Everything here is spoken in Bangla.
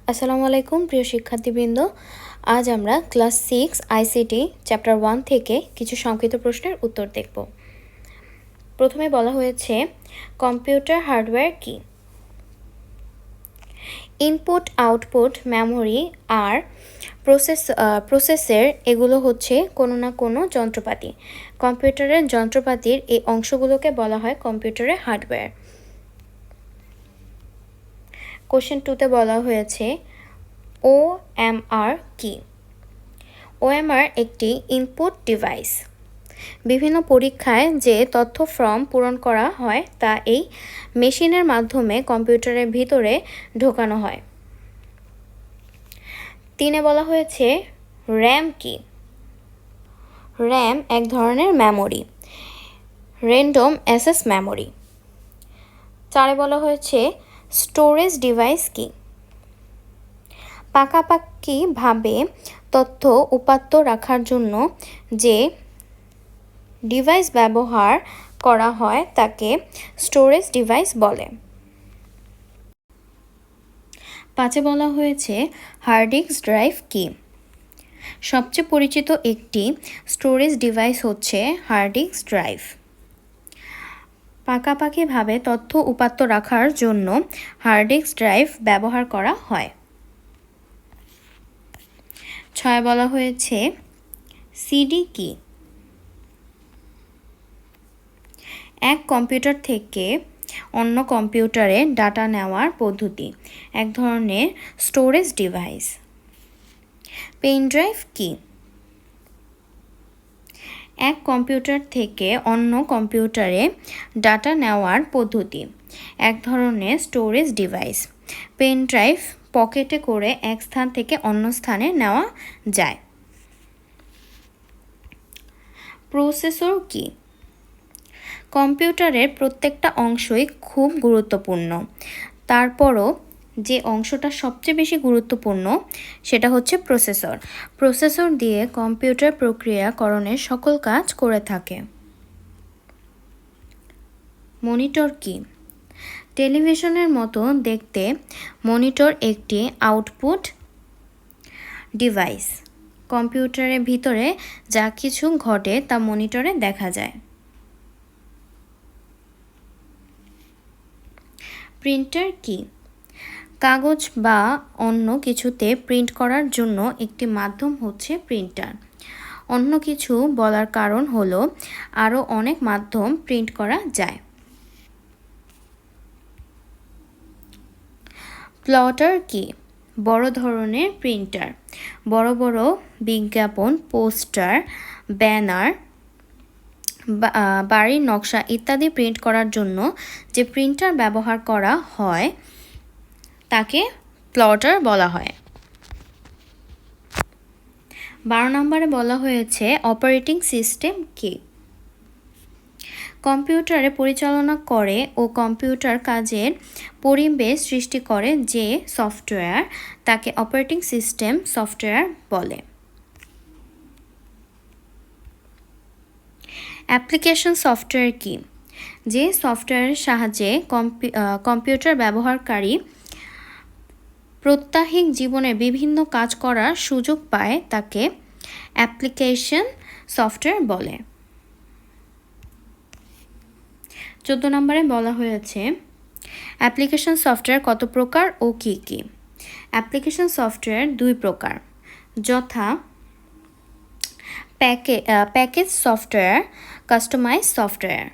আসসালামু আলাইকুম প্রিয় শিক্ষার্থীবৃন্দ। আজ আমরা ক্লাস 6 আইসিটি চ্যাপ্টার 1 থেকে কিছু সংক্ষিপ্ত প্রশ্নের উত্তর দেখব। প্রথমে বলা হয়েছে কম্পিউটার হার্ডওয়্যার কি? ইনপুট, আউটপুট, মেমোরি আর প্রসেসর এগুলো হচ্ছে কোনো না কোনো যন্ত্রপাতি। কম্পিউটারের যন্ত্রপাতির এই অংশগুলোকে বলা হয় কম্পিউটারের হার্ডওয়্যার। কোশ্চেন 2তে বলা হয়েছে OMR কি? OMR একটি ইনপুট ডিভাইস। বিভিন্ন পরীক্ষায় যে তথ্য ফর্ম পূরণ করা হয় তা এই মেশিনের মাধ্যমে কম্পিউটারের ভিতরে ঢোকানো হয়। 3-এ বলা হয়েছে র্যাম কি? র্যাম এক ধরনের মেমোরি, র্যান্ডম অ্যাক্সেস মেমোরি। 4-এ বলা হয়েছে স্টোরেজ ডিভাইস কি? পাকাপাকিভাবে তথ্য উপাত্ত রাখার জন্য যে ডিভাইস ব্যবহার করা হয় তাকে স্টোরেজ ডিভাইস বলে। 5-এ বলা হয়েছে হার্ড ডিস্ক ড্রাইভ কি? সবচেয়ে পরিচিত একটি স্টোরেজ ডিভাইস হচ্ছে হার্ড ডিস্ক ড্রাইভ। পাকাপাকিভাবে তথ্য উপাত্ত রাখার জন্য হার্ড ডিস্ক ড্রাইভ ব্যবহার করা হয়। 6-এ বলা হয়েছে সিডি কি? এক কম্পিউটার থেকে অন্য কম্পিউটারে ডাটা নেওয়ার পদ্ধতি, এক ধরনের স্টোরেজ ডিভাইস। পেন ড্রাইভ কি? এক কম্পিউটার থেকে অন্য কম্পিউটারে ডাটা নেওয়ার পদ্ধতি, এক ধরনের স্টোরেজ ডিভাইস। পেন ড্রাইভ পকেটে করে এক স্থান থেকে অন্য স্থানে নেওয়া যায়। প্রসেসর কি? কম্পিউটারের প্রত্যেকটা অংশই খুব গুরুত্বপূর্ণ, তারপরও যে অংশটা সবচেয়ে বেশি গুরুত্বপূর্ণ সেটা হচ্ছে প্রসেসর। প্রসেসর দিয়ে কম্পিউটার প্রক্রিয়াকরণের সকল কাজ করে থাকে। মনিটর কি? টেলিভিশনের মতো দেখতে মনিটর একটি আউটপুট ডিভাইস। কম্পিউটারের ভিতরে যা কিছু ঘটে তা মনিটরে দেখা যায়। প্রিন্টার কি? কাগজ বা অন্য কিছুতে প্রিন্ট করার জন্য একটি মাধ্যম হচ্ছে প্রিন্টার। অন্য কিছু বলার কারণ হলো আরও অনেক মাধ্যম প্রিন্ট করা যায়। প্লটার কি? বড় ধরনের প্রিন্টার। বড় বড় বিজ্ঞাপন, পোস্টার, ব্যানার, বাড়ির নকশা ইত্যাদি প্রিন্ট করার জন্য যে প্রিন্টার ব্যবহার করা হয় তাকে প্লটার বলা হয়। 12 নম্বরে বলা হয়েছে অপারেটিং সিস্টেম কি? কম্পিউটারে পরিচালনা করে ও কম্পিউটার কাজের পরিবেশ সৃষ্টি করে যে সফটওয়্যার তাকে অপারেটিং সিস্টেম সফটওয়্যার বলে। অ্যাপ্লিকেশন সফটওয়্যার কি? যে সফটওয়্যারের সাহায্যে কম্পিউটার ব্যবহারকারী প্রাত্যহিক জীবনে বিভিন্ন কাজ করার সুযোগ পায় তাকে অ্যাপ্লিকেশন সফটওয়্যার বলে। 14 নম্বরে বলা হয়েছে অ্যাপ্লিকেশন সফটওয়্যার কত প্রকার ও কী কী? অ্যাপ্লিকেশন সফটওয়্যার 2 প্রকার, যথা প্যাকেজ সফটওয়্যার, কাস্টমাইজ সফটওয়্যার।